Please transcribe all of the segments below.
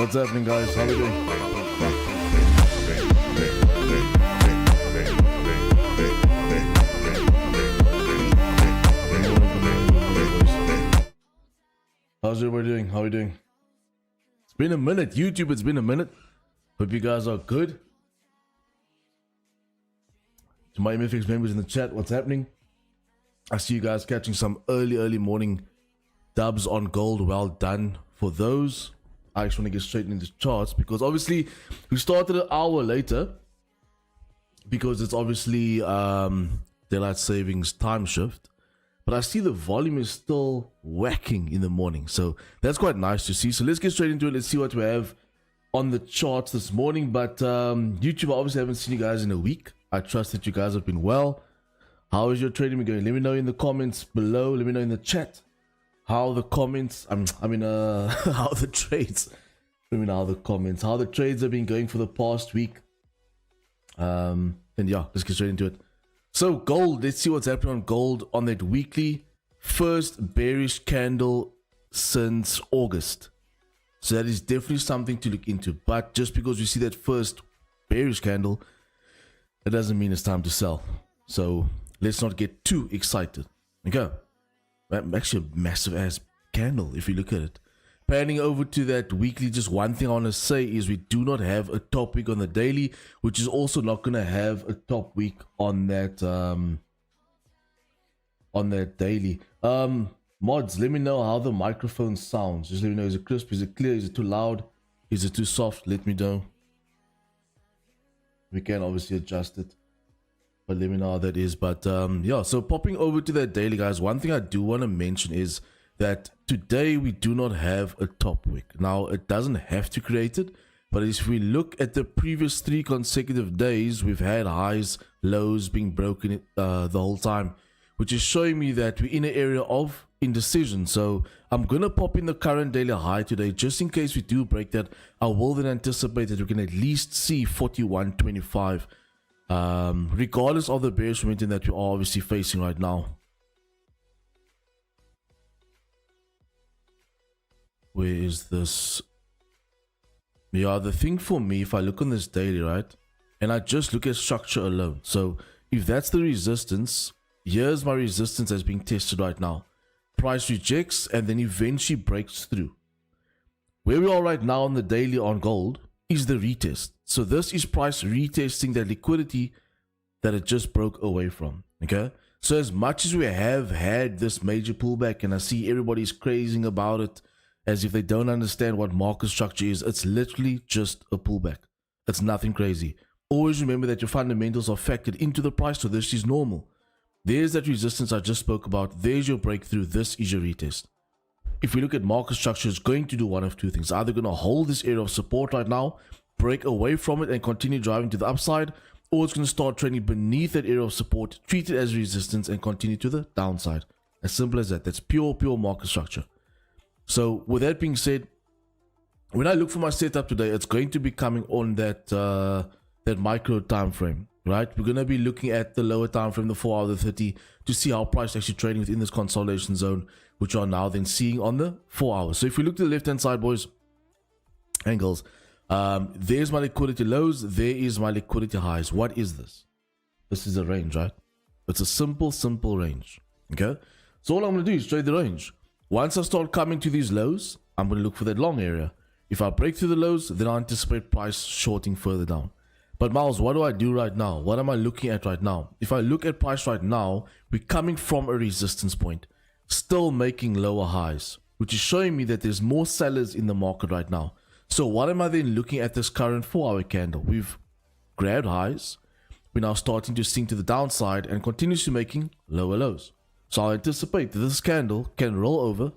What's happening, guys? How are we doing? How's everybody doing? How are we doing? It's been a minute. YouTube, it's been a minute. Hope you guys are good. To my MFX members in the chat, what's happening? I see you guys catching some early morning dubs on gold. Well done for those. I just want to get straight into the charts because obviously we started an hour later because it's obviously daylight savings time shift, but I see the volume is still whacking in the morning, so that's quite nice to see. So let's get straight into it. Let's see what we have on the charts this morning. But YouTube, I obviously haven't seen you guys in a week. I trust that you guys have been well. How is your trading been going? Let me know in the comments below. Let me know in the chat how the comments, how the trades, let me know how the comments, how the trades have been going for the past week. And yeah, let's get straight into it. So gold, let's see what's happening on gold on that weekly. First bearish candle since August. So that is definitely something to look into. But just because we see that first bearish candle, it doesn't mean it's time to sell. So let's not get too excited. Okay. Actually a massive ass candle if you look at it. Panning over to that weekly, just one thing I want to say is we do not have a top week on the daily, which is also not going to have a top week on that daily. Mods, let me know how the microphone sounds. Just let me know, is it crisp, is it clear, is it too loud, is it too soft? Let me know. We can obviously adjust it, but let me know how that is. But yeah, so popping over to that daily, guys, one thing I do want to mention is that today we do not have a top wick. Now it doesn't have to create it, but if we look at the previous 3 consecutive days, we've had highs, lows being broken the whole time, which is showing me that we're in an area of indecision. So I'm gonna pop in the current daily high today just in case we do break that. I will then anticipate that we can at least see 41.25, regardless of the bearish momentum that we are obviously facing right now. Where is this? Yeah, the thing for me, if I look on this daily, right, and I just look at structure alone, so if that's the resistance, here's my resistance that's being tested right now. Price rejects and then eventually breaks through. Where we are right now on the daily on gold is the retest. So this is price retesting that liquidity that it just broke away from. Okay, so as much as we have had this major pullback, and I see everybody's crazing about it as if they don't understand what market structure is, it's literally just a pullback. It's nothing crazy. Always remember that your fundamentals are factored into the price, so this is normal. There's that resistance I just spoke about. There's your breakthrough. This is your retest. If we look at market structure, it's going to do one of two things. Either going to hold this area of support right now, break away from it and continue driving to the upside, or it's going to start trading beneath that area of support, treat it as resistance and continue to the downside. As simple as that. That's pure market structure. So with that being said, when I look for my setup today, it's going to be coming on that that micro time frame, right? We're going to be looking at the lower time frame, the 4 hour, the 30, to see how price actually trading within this consolidation zone, which are now then seeing on the 4 hours. So if we look to the left hand side, boys, angles, there's my liquidity lows, there is my liquidity highs. What is this? This is a range, right? It's a simple range. Okay, so all I'm going to do is trade the range. Once I start coming to these lows, I'm going to look for that long area. If I break through the lows, then I anticipate price shorting further down. But Miles, what do I do right now? What am I looking at right now? If I look at price right now, we're coming from a resistance point, still making lower highs, which is showing me that there's more sellers in the market right now. So what am I then looking at this current 4 hour candle? We've grabbed highs. We're now starting to sink to the downside and continuously making lower lows. So I anticipate that this candle can roll over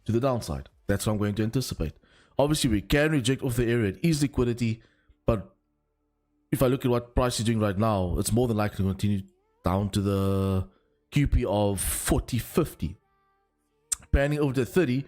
to the downside. That's what I'm going to anticipate. Obviously, we can reject off the area. It is liquidity. But if I look at what price is doing right now, it's more than likely to continue down to the QP of 40.50. Panning over to 30,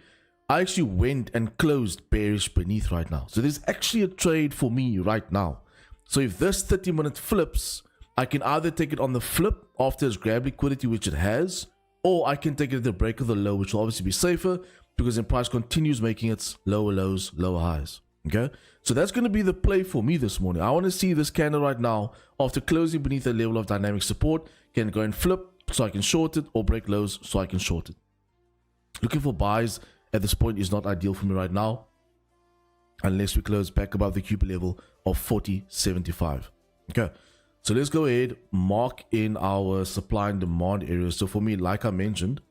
I actually went and closed bearish beneath right now. So there's actually a trade for me right now. So if this 30-minute flips, I can either take it on the flip after it's grabbed liquidity, which it has, or I can take it at the break of the low, which will obviously be safer. because then price continues making its lower lows, lower highs. Okay, so that's going to be the play for me this morning. I want to see this candle right now after closing beneath a level of dynamic support can go and flip so I can short it, or break lows so I can short it. Looking for buys at this point is not ideal for me right now, unless we close back above the QP level of 40.75. Okay, so let's go ahead, mark in our supply and demand areas. So for me, like I mentioned,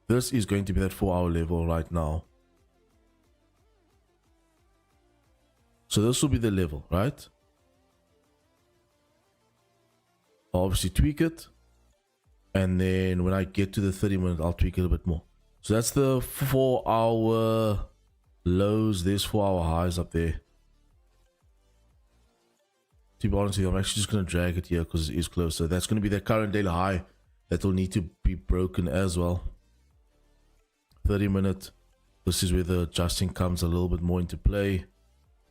this is going to be that 4-hour level right now. So this will be the level, right? I'll obviously tweak it, and then when I get to the 30-minute, I'll tweak it a bit more. So that's the 4-hour lows. There's 4-hour highs up there. To be honest with you, I'm actually just going to drag it here because it is close. So that's going to be the current daily high that will need to be broken as well. 30-minute. This is where the adjusting comes a little bit more into play.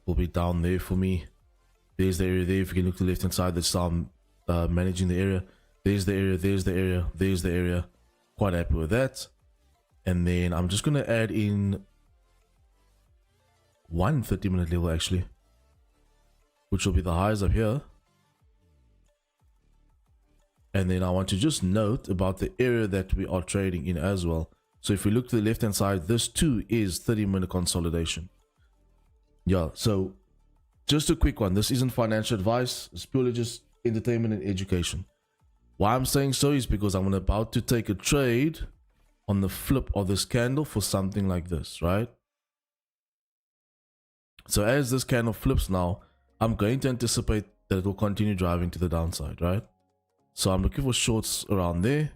Will be down there for me. There's the area there. If you can look to the left hand side, that's managing the area. There's the area, there's the area, there's the area. Quite happy with that. And then I'm just going to add in one 30-minute level actually, which will be the highs up here. And then I want to just note about the area that we are trading in as well. So if we look to the left hand side, this too is 30-minute consolidation. Yeah, so just a quick one. This isn't financial advice. It's purely just entertainment and education. Why I'm saying so is because I'm about to take a trade on the flip of this candle for something like this, right? So as this candle flips now, I'm going to anticipate that it will continue driving to the downside, right? So I'm looking for shorts around there,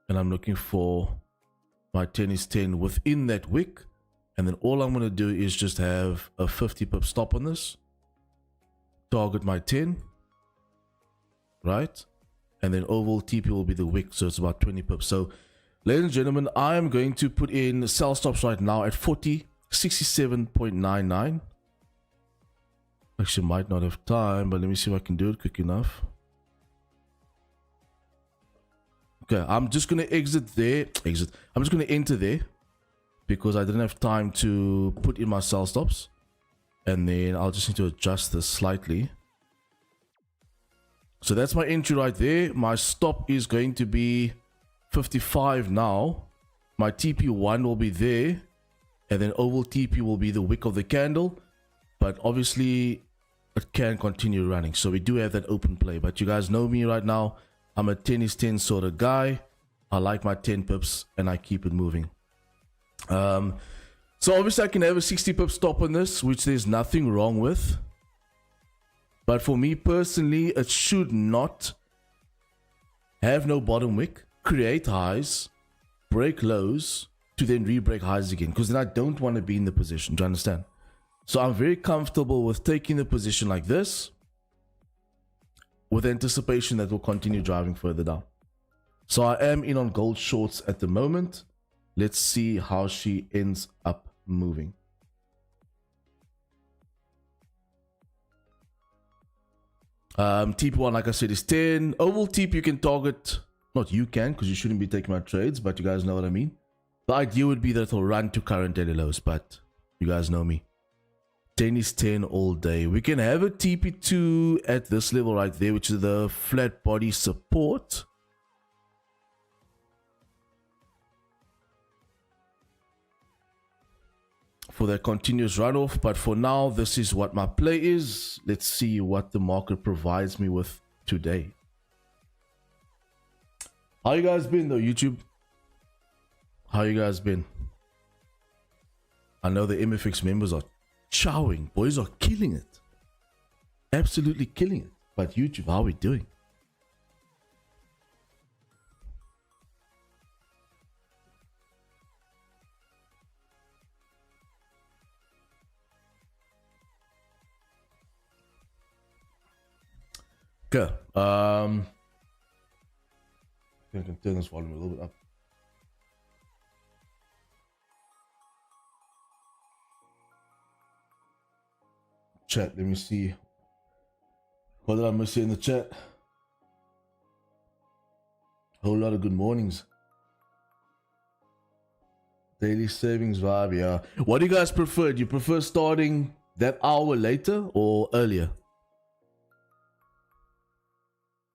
and I'm looking for my 10 is 10 within that wick. And then all I'm going to do is just have a 50 pip stop on this, target my 10, right? And then overall TP will be the wick, so it's about 20 pips. So ladies and gentlemen, I am going to put in sell stops right now at 40.67.99. Actually might not have time, but let me see if I can do it quick enough. Okay, I'm just going to exit there. I'm just going to enter there, because I didn't have time to put in my sell stops. And then I'll just need to adjust this slightly. So that's my entry right there. My stop is going to be 55 now. My TP1 will be there. And then oval TP will be the wick of the candle. But obviously, it can continue running. So we do have that open play. But you guys know me right now. I'm a 10 is 10 sort of guy. I like my 10 pips and I keep it moving. So obviously I can have a 60 pip stop on this, which there's nothing wrong with. But for me personally, it should not have no bottom wick, create highs, break lows, to then re-break highs again, because then I don't want to be in the position. Do you understand? So I'm very comfortable with taking the position like this, with anticipation that will continue driving further down. So I am in on gold shorts at the moment. Let's see how she ends up moving. TP1, like I said, is 10. Oval TP you can target. Not you can, because you shouldn't be taking my trades, but you guys know what I mean. The idea would be that it'll run to current daily lows, but you guys know me. 10 is 10 all day. We can have a TP2 at this level right there, which is the flat body support. For that continuous runoff, but for now, this is what my play is. Let's see what the market provides me with today. How you guys been though, YouTube? How you guys been? I know the MFX members are chowing. Boys are killing it. Absolutely killing it. But YouTube, how are we doing? Okay. I can turn this volume a little bit up. Chat, let me see. What did I miss here in the chat? Whole lot of good mornings. Daily savings vibe, yeah. What do you guys prefer? Do you prefer starting that hour later or earlier?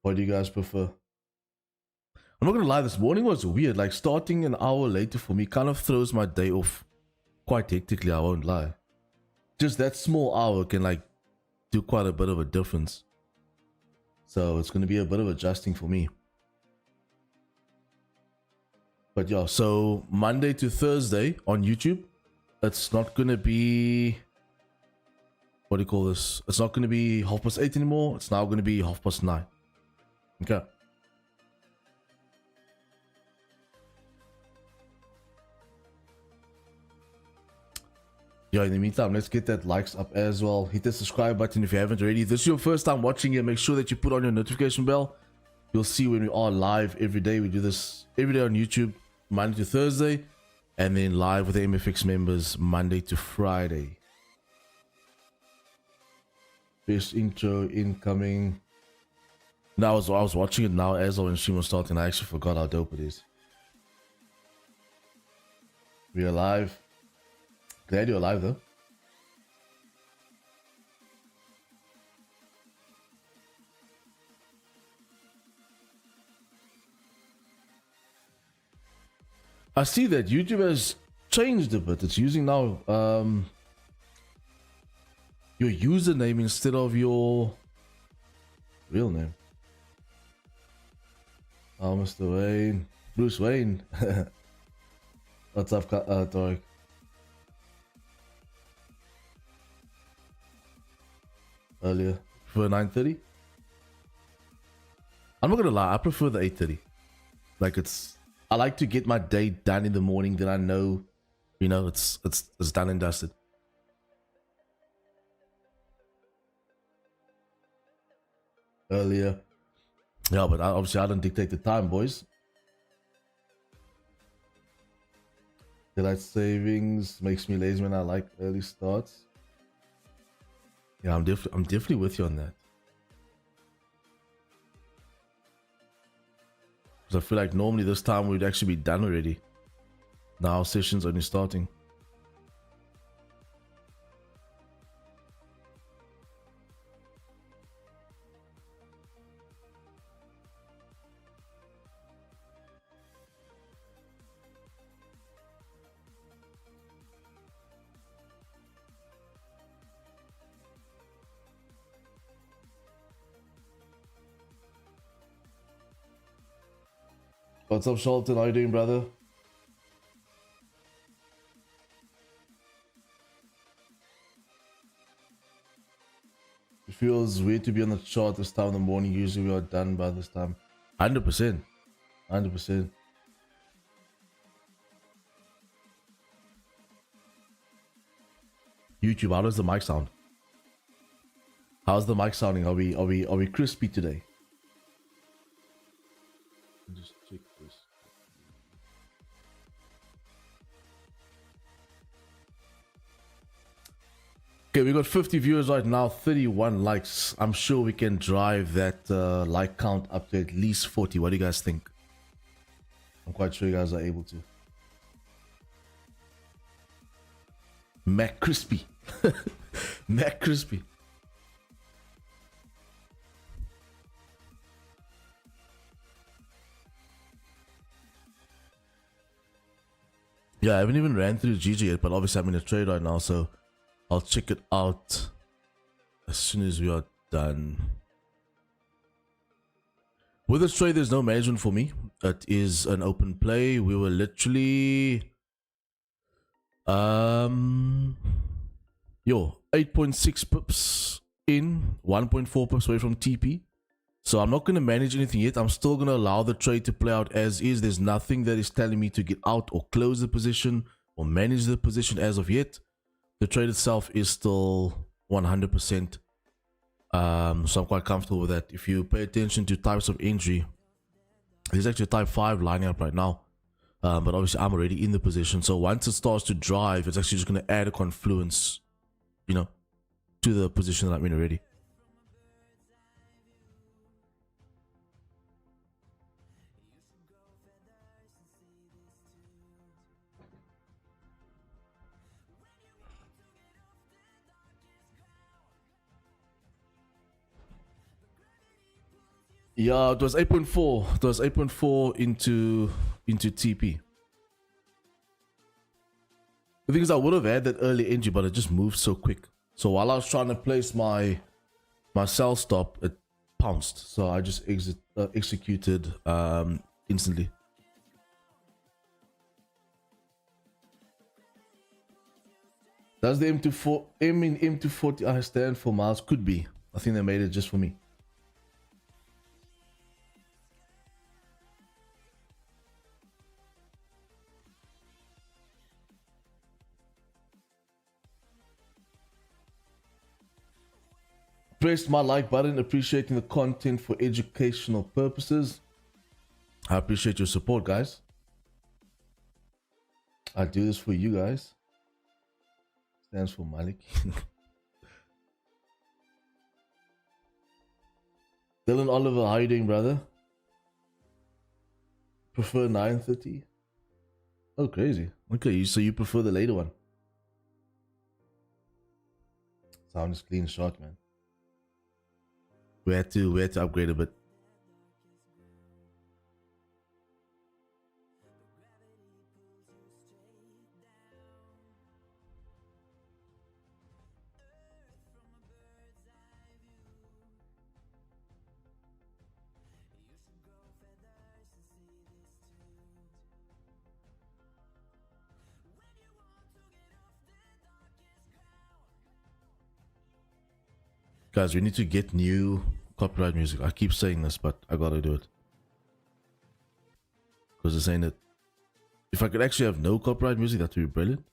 What do you guys prefer? I'm not gonna lie, this morning was weird. Like starting an hour later for me kind of throws my day off quite hectically, I won't lie. Just that small hour can like do quite a bit of a difference. So it's gonna be a bit of adjusting for me. But yeah, so Monday to Thursday on YouTube, it's not gonna be, what do you call this? It's not gonna be 8:30 anymore. It's now gonna be 9:30. Okay. Yeah, in the meantime, let's get that likes up as well. Hit the subscribe button if you haven't already. If this is your first time watching it, make sure that you put on your notification bell. You'll see when we are live every day. We do this every day on YouTube, Monday to Thursday, and then live with the MFX members Monday to Friday. Best intro incoming. Now I was watching it now as when stream was starting. I actually forgot how dope it is. We are live. Glad you're alive though. I see that YouTube has changed a bit. It's using now your username instead of your real name. Oh, Mr. Wayne. Bruce Wayne. What's up, Tarek? Earlier. For 9:30? I'm not gonna lie, I prefer the 8:30. Like I like to get my day done in the morning, then I know, you know, it's done and dusted. Earlier. Yeah, but obviously I don't dictate the time, boys. Daylight savings makes me lazy when I like early starts. Yeah, I'm definitely with you on that. Because I feel like normally this time we'd actually be done already. Now session's only starting. What's up, Shelton? How you doing, brother? It feels weird to be on the chart this time in the morning. Usually we are done by this time. 100%. 100%. YouTube, how does the mic sound? How's the mic sounding? Are we crispy today? Just check this. Okay, we got 50 viewers right now, 31 likes. I'm sure we can drive that like count up to at least 40. What do you guys think? I'm quite sure you guys are able to. Mac Crispy. Mac Crispy. Yeah, I haven't even ran through GG yet, but obviously I'm in a trade right now, so I'll check it out as soon as we are done. With this trade, there's no management for me. It is an open play. We were literally 8.6 pips in, 1.4 pips away from TP. So I'm not going to manage anything yet. I'm still going to allow the trade to play out as is. There's nothing that is telling me to get out or close the position or manage the position as of yet. The trade itself is still 100%. So I'm quite comfortable with that. If you pay attention to types of entry, there's actually a type 5 lining up right now. But obviously I'm already in the position. So once it starts to drive, it's actually just going to add a confluence, you know, to the position that I'm in already. Yeah, it was 8.4. It was 8.4 into TP. The thing is, I would have had that early entry, but it just moved so quick. So while I was trying to place my sell stop, it pounced. So I just executed instantly. Does the M240 stand for miles? Could be. I think they made it just for me. Pressed my like button, appreciating the content for educational purposes. I appreciate your support, guys. I do this for you guys. Stands for Malik. Dylan Oliver, how you doing, brother? Prefer 9:30? Oh, crazy. Okay, so you prefer the later one. Sound is clean shot, man. We had to upgrade a bit. Guys, we need to get new copyright music. I keep saying this, but I gotta do it. Because this ain't it. If I could actually have no copyright music, that would be brilliant.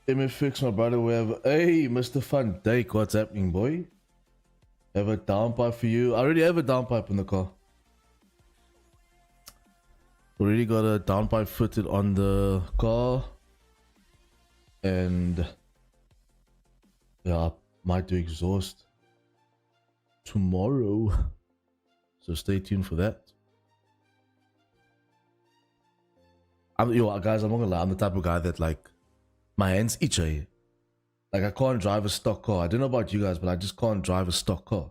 MFX, my brother, we have... Hey, Mr. Van Dijk, what's happening, boy? Have a downpipe for you. I already have a downpipe in the car. Already got a downpipe fitted on the car. And... yeah, I might do exhaust tomorrow. So stay tuned for that. Guys, I'm not gonna lie, I'm the type of guy that, like, my hands itch. Like, I can't drive a stock car. I don't know about you guys, but I just can't drive a stock car.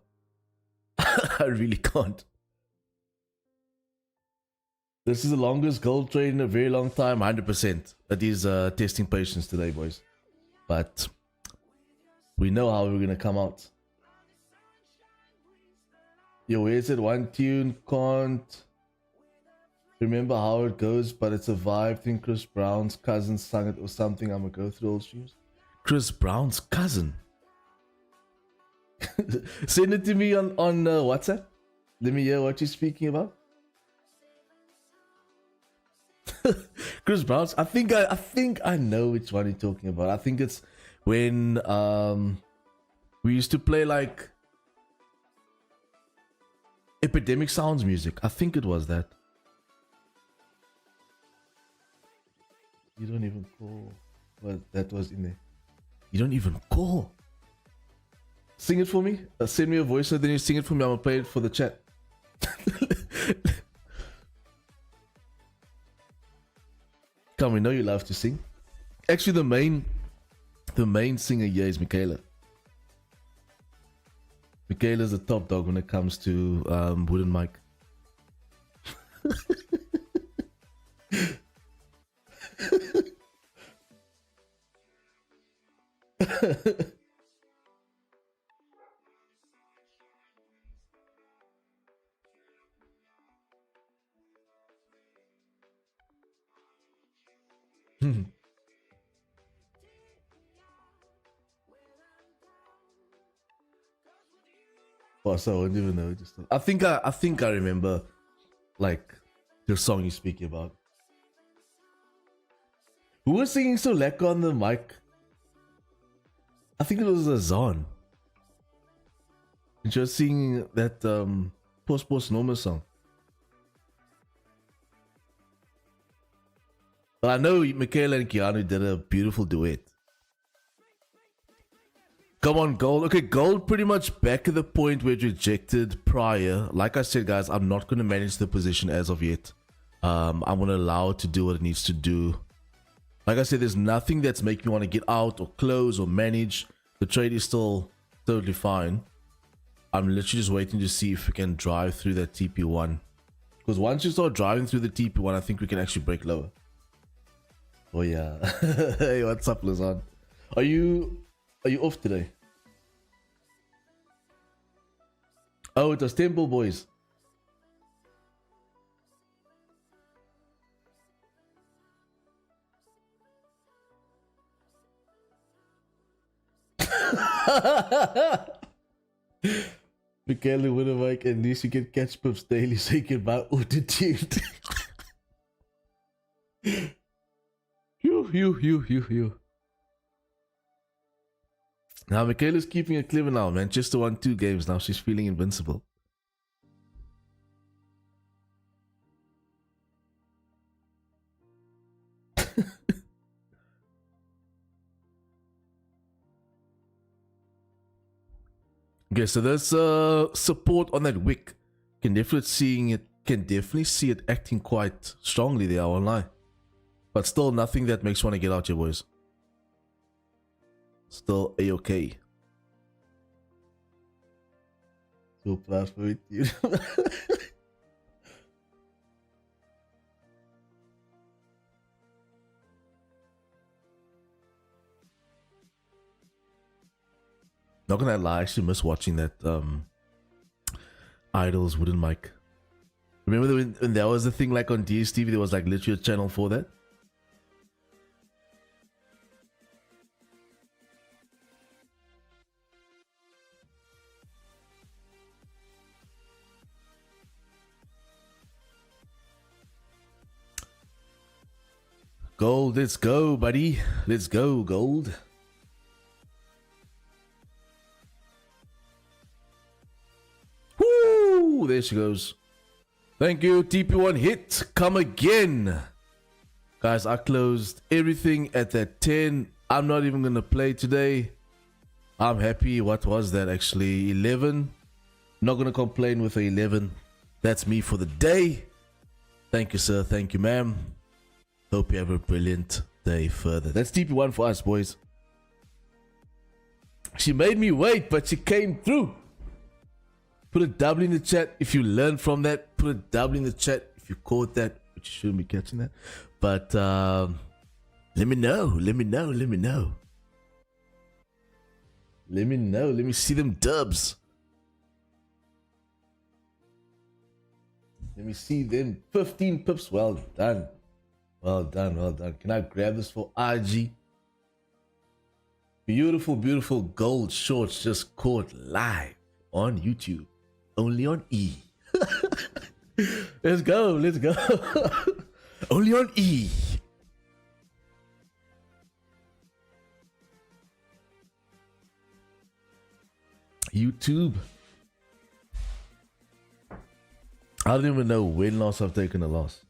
I really can't. This is the longest gold trade in a very long time. 100%. It is testing patience today, boys. But we know how we're gonna come out. Yo, where's it? One tune can't remember how it goes, but it's a vibe. Think Chris Brown's cousin sung it or something. I'm gonna go through all streams. Chris Brown's cousin. Send it to me on WhatsApp. Let me hear what you're speaking about. Chris Brown's. I think I know which one you're talking about. I think it's when we used to play like Epidemic Sounds music. I think it was that. You don't even call. But that was in there. You don't even call. Sing it for me. Send me a voice note, then you sing it for me. I'm gonna play it for the chat. Come, we know you love to sing. Actually, the main singer here is Michaela. Michaela's the top dog when it comes to wooden mic. Oh, so I don't even know. I think I remember like the song you're speaking about. Who was singing so lekker on the mic? I think it was Azan. And she was singing that Post Normal song. But I know Michaela and Keanu did a beautiful duet. Come on, gold. Okay, gold pretty much back at the point where it rejected prior. Like I said, guys, I'm not going to manage the position as of yet. I'm going to allow it to do what it needs to do. Like I said, there's nothing that's making me want to get out or close or manage. The trade is still totally fine. I'm literally just waiting to see if we can drive through that TP1. Because once you start driving through the TP1, I think we can actually break lower. Oh yeah. Hey, what's up, Lazan? Are you off today? Oh, it was Temple Boys. Michaela Winnermike, at least you can catch Pips daily so you can buy auto-tuned. Phew. Now Michaela's keeping it clever now, man. Just won 2 games now. She's feeling invincible. Okay, so there's support on that wick. Can definitely see it acting quite strongly there, I won't lie. But still nothing that makes you want to get out here, boys. Still a-okay. So proud for it, dude. Not gonna lie, I actually miss watching that Idols wooden mic. Remember when there was a thing like on DSTV, there was like literally a channel for that? Gold, let's go, buddy. Let's go, gold. Woo! There she goes. Thank you, TP1 hit. Come again. Guys, I closed everything at that 10. I'm not even going to play today. I'm happy. What was that actually? 11. Not going to complain with a 11. That's me for the day. Thank you, sir. Thank you, ma'am. Hope you have a brilliant day further. That's TP1 for us, boys. She made me wait, but she came through. Put a W in the chat if you learned from that. Put a W in the chat if you caught that, which you shouldn't be catching that. But let me know. Let me know. Let me know. Let me know. Let me see them dubs. Let me see them 15 pips. Well done. Well done. Well done. Can I grab this for IG? Beautiful, beautiful gold shorts just caught live on YouTube. Only on E. Let's go. Let's go. Only on E. YouTube. I don't even know when last I've taken a loss.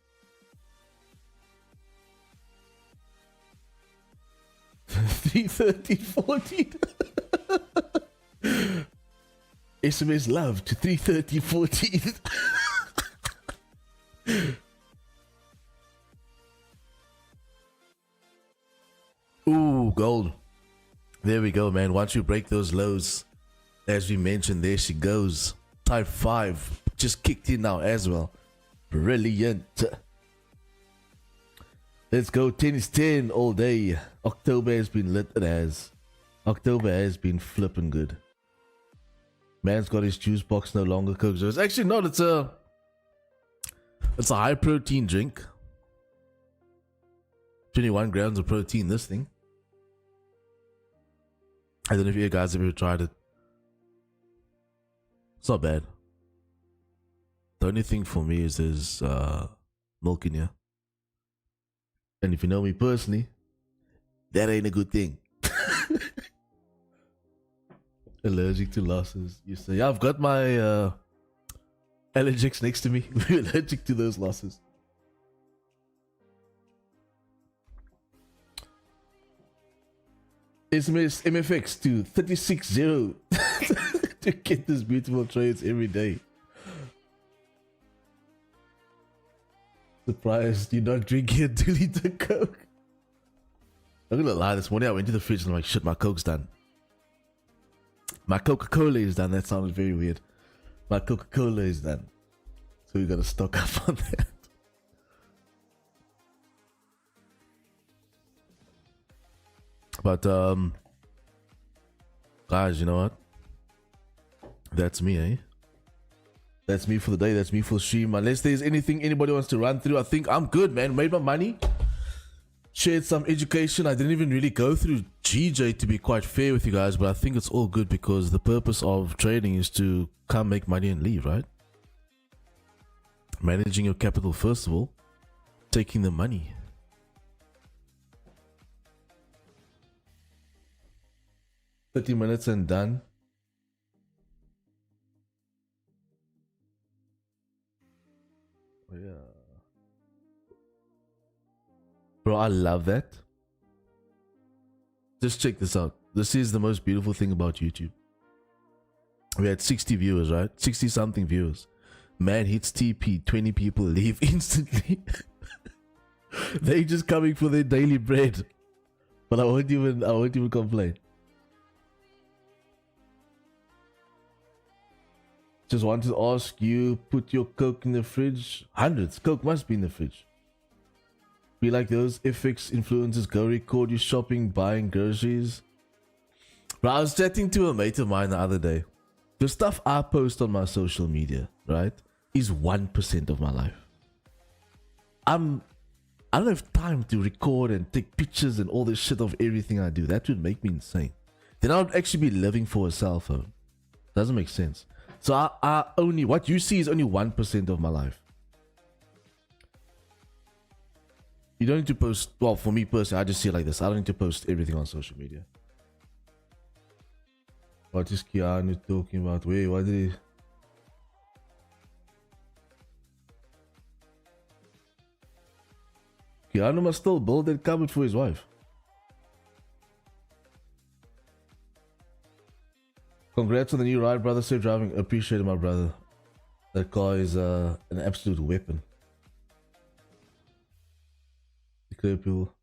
330, 14. SMS love to 330, 14. Ooh, gold. There we go, man. Once you break those lows, as we mentioned, there she goes. Type 5 just kicked in now as well. Brilliant. Let's go. 10 is 10 all day. October has been lit as. October has been flipping good. Man's got his juice box no longer cooked. It's actually not. It's a high protein drink. 21 grams of protein, this thing. I don't know if you guys have ever tried it. It's not bad. The only thing for me is there's milk in here. And if you know me personally, that ain't a good thing. Allergic to losses. You say, yeah, I've got my allergics next to me. We're allergic to those losses. SMS MFX to 360 to get these beautiful trades every day. Surprised you're not drinking a 2-liter Coke. I'm gonna lie, this morning I went to the fridge and I'm like, shit, my Coke's done. My Coca-Cola is done. That sounded very weird. My Coca-Cola is done. So we gotta stock up on that. But guys, you know what? That's me, eh? That's me for the day. That's me for the stream. Unless there's anything anybody wants to run through, I think I'm good, man. Made my money. Shared some education. I didn't even really go through GJ, to be quite fair with you guys, but I think it's all good because the purpose of trading is to come make money and leave, right? Managing your capital first of all, taking the money. "30 minutes and done." Oh, yeah. Bro, I love that. Just check this out. This is the most beautiful thing about YouTube. We had 60 viewers, right? 60 something viewers. Man hits TP, 20 people leave instantly. They just coming for their daily bread. But I won't even complain. Just want to ask you, put your Coke in the fridge? Hundreds. Coke must be in the fridge. Be like those FX influencers, go record you shopping, buying groceries. But I was chatting to a mate of mine the other day. The stuff I post on my social media, right, is 1% of my life. I don't have time to record and take pictures and all this shit of everything I do. That would make me insane. Then I would actually be living for a cell phone. Doesn't make sense. So I only, what you see is only 1% of my life. You don't need to post, well, for me personally, I just see it like this. I don't need to post everything on social media. What is Keanu talking about? Wait, what did he... Keanu must still build that cupboard for his wife. Congrats on the new ride, brother. Safe driving. Appreciate it, my brother. That car is an absolute weapon. Clear people.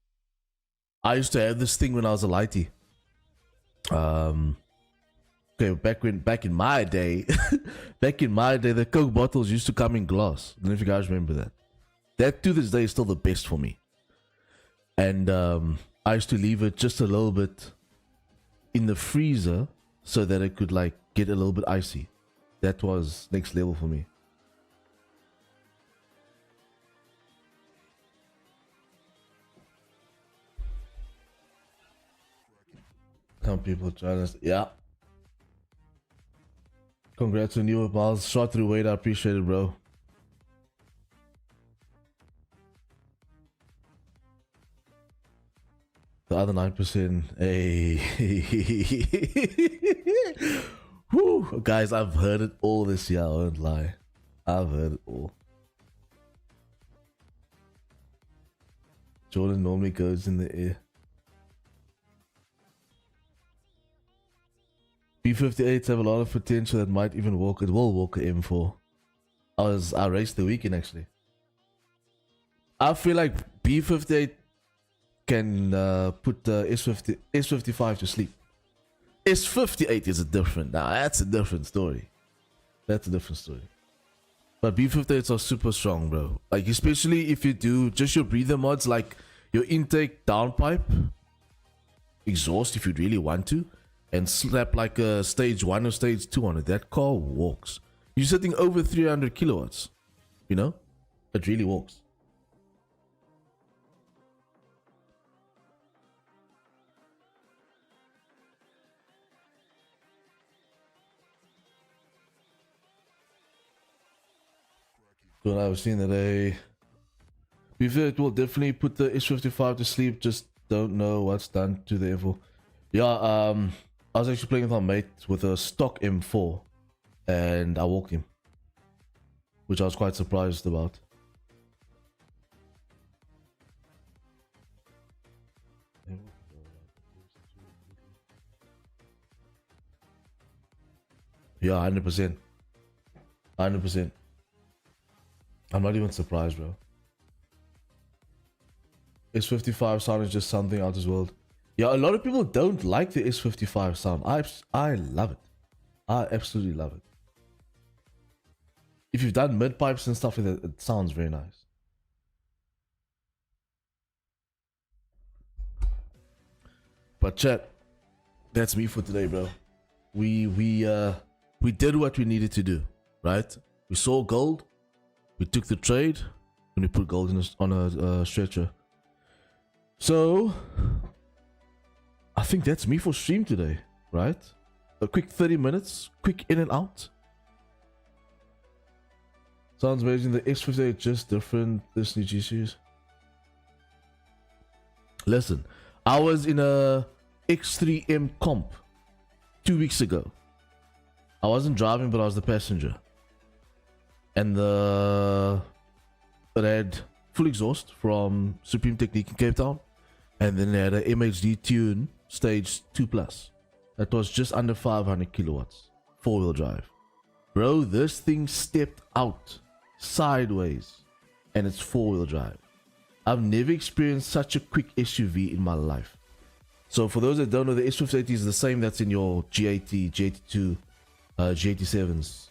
I used to have this thing when I was a lighty. Okay, back in my day, the Coke bottles used to come in glass. I don't know if you guys remember that. That to this day is still the best for me. And I used to leave it just a little bit in the freezer so that it could like get a little bit icy. That was next level for me. Some people trying to, yeah. Congrats on you, Miles. Shot through weight. I appreciate it, bro. The other 9%. Hey. Woo. Guys, I've heard it all this year. I won't lie. I've heard it all. Jordan normally goes in the air. B58s have a lot of potential that might even walk. It will walk a M4. I raced the weekend actually. I feel like B58 can put S55 to sleep. S58 is a different. Now that's a different story. That's a different story. But B58s are super strong, bro. Like especially if you do just your breather mods, like your intake downpipe, exhaust if you really want to. And slap like a stage 1 or stage 2 on it. That car walks. You're sitting over 300 kilowatts. You know? It really walks. Well, I was seeing that it will definitely put the S55 to sleep. Just don't know what's done to the M4. Yeah, I was actually playing with my mate with a stock M4 and I walked him, which I was quite surprised about. Yeah, 100%. 100%. I'm not even surprised, bro. S55 sound is just something out of this world. Yeah, a lot of people don't like the S55 sound. I love it. I absolutely love it. If you've done mid pipes and stuff like that, it sounds very nice. But chat, that's me for today, bro. We did what we needed to do, right? We saw gold, we took the trade, and we put gold on a stretcher. So I think that's me for stream today, right? A quick 30 minutes, quick in and out. Sounds amazing. The X58 just different. This new G series. Listen, I was in a X3M comp 2 weeks ago. I wasn't driving, but I was the passenger. And it had full exhaust from Supreme Technique in Cape Town. And then they had a MHD tune stage 2+. That was just under 500 kilowatts. 4-wheel drive. Bro, this thing stepped out sideways. And it's 4-wheel drive. I've never experienced such a quick SUV in my life. So for those that don't know, the S58 is the same that's in your G80, G82, G87s.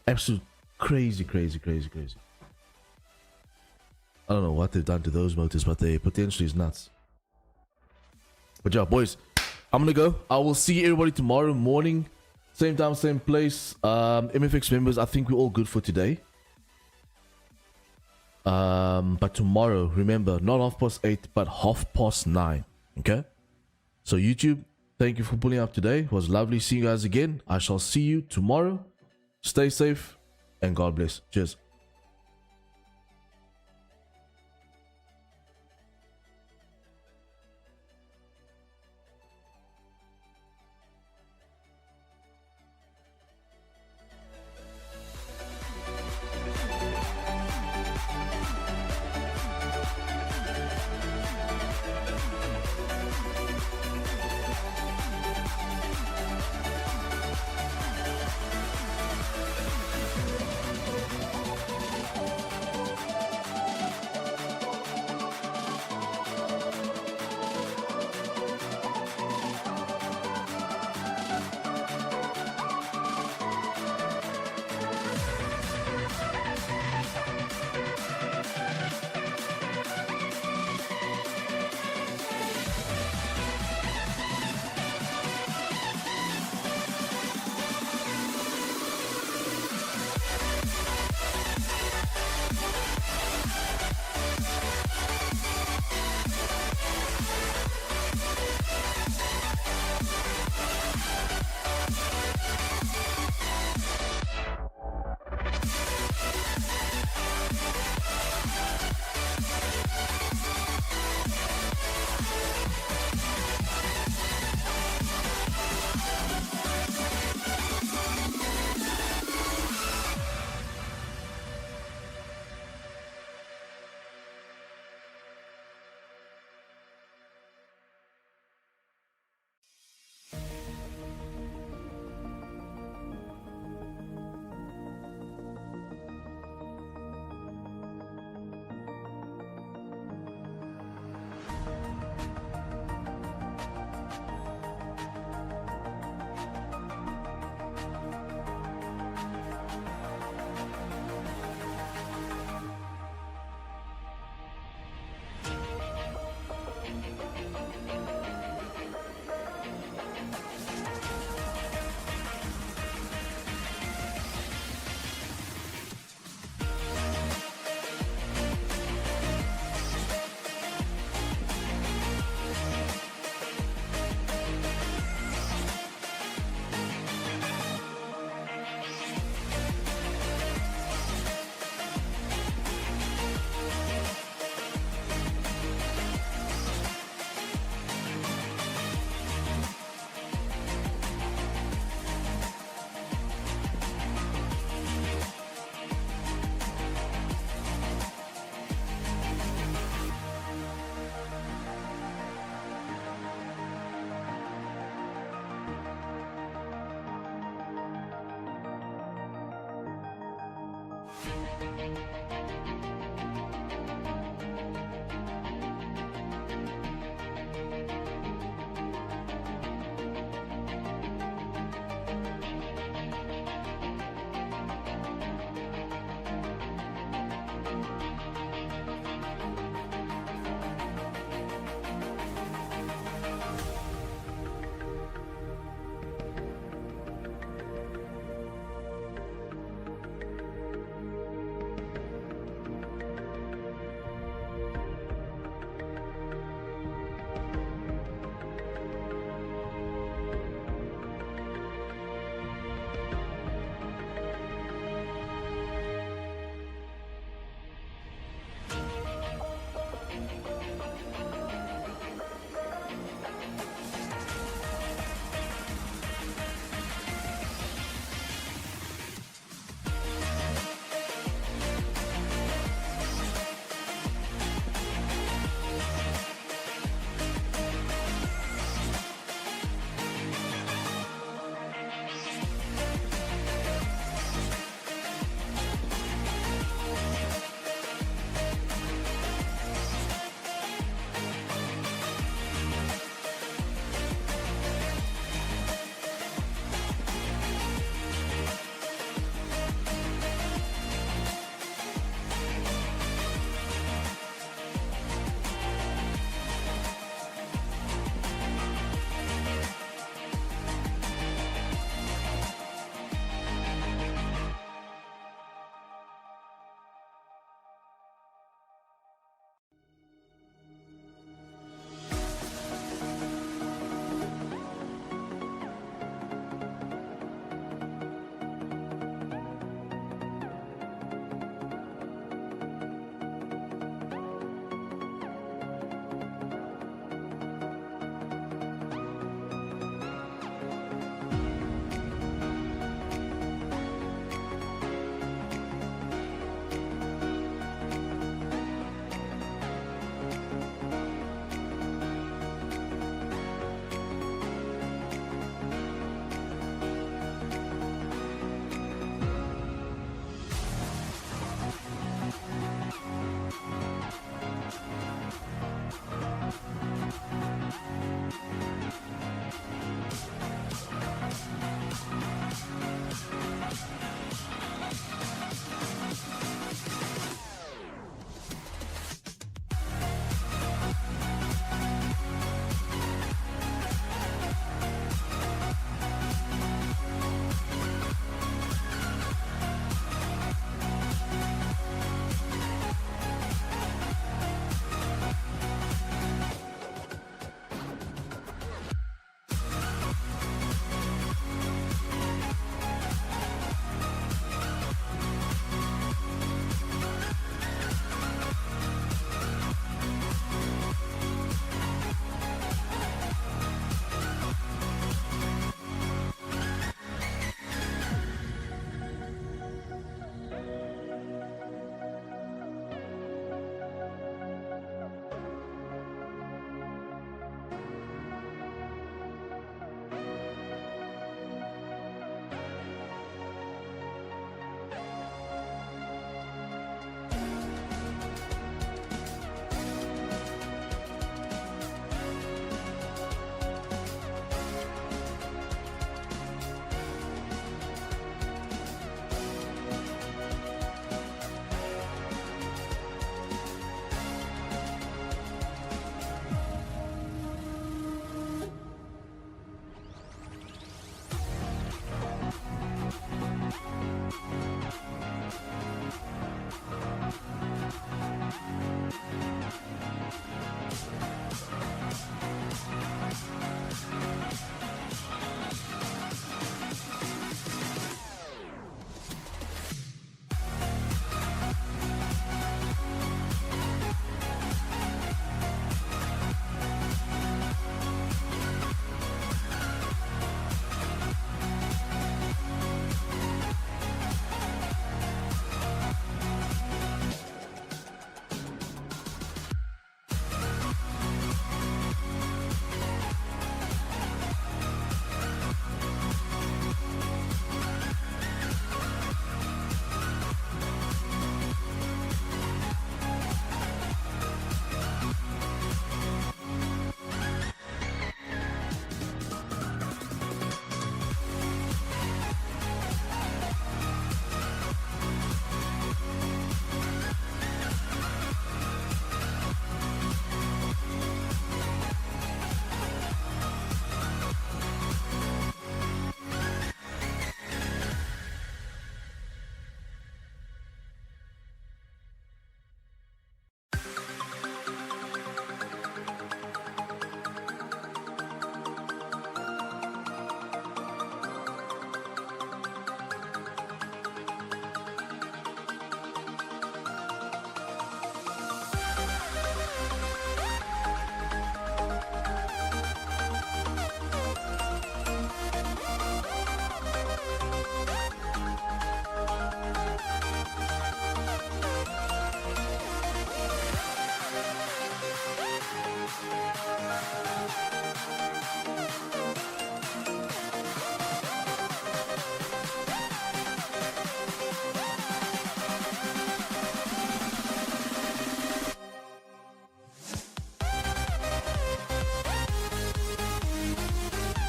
Absolute crazy. I don't know what they've done to those motors, but they potentially is nuts. But yeah, boys, I'm gonna go. I will see everybody tomorrow morning. Same time, same place. MFX members, I think we're all good for today. But tomorrow, remember, not 8:30, but 9:30. Okay? So YouTube, thank you for pulling up today. It was lovely seeing you guys again. I shall see you tomorrow. Stay safe and God bless. Cheers.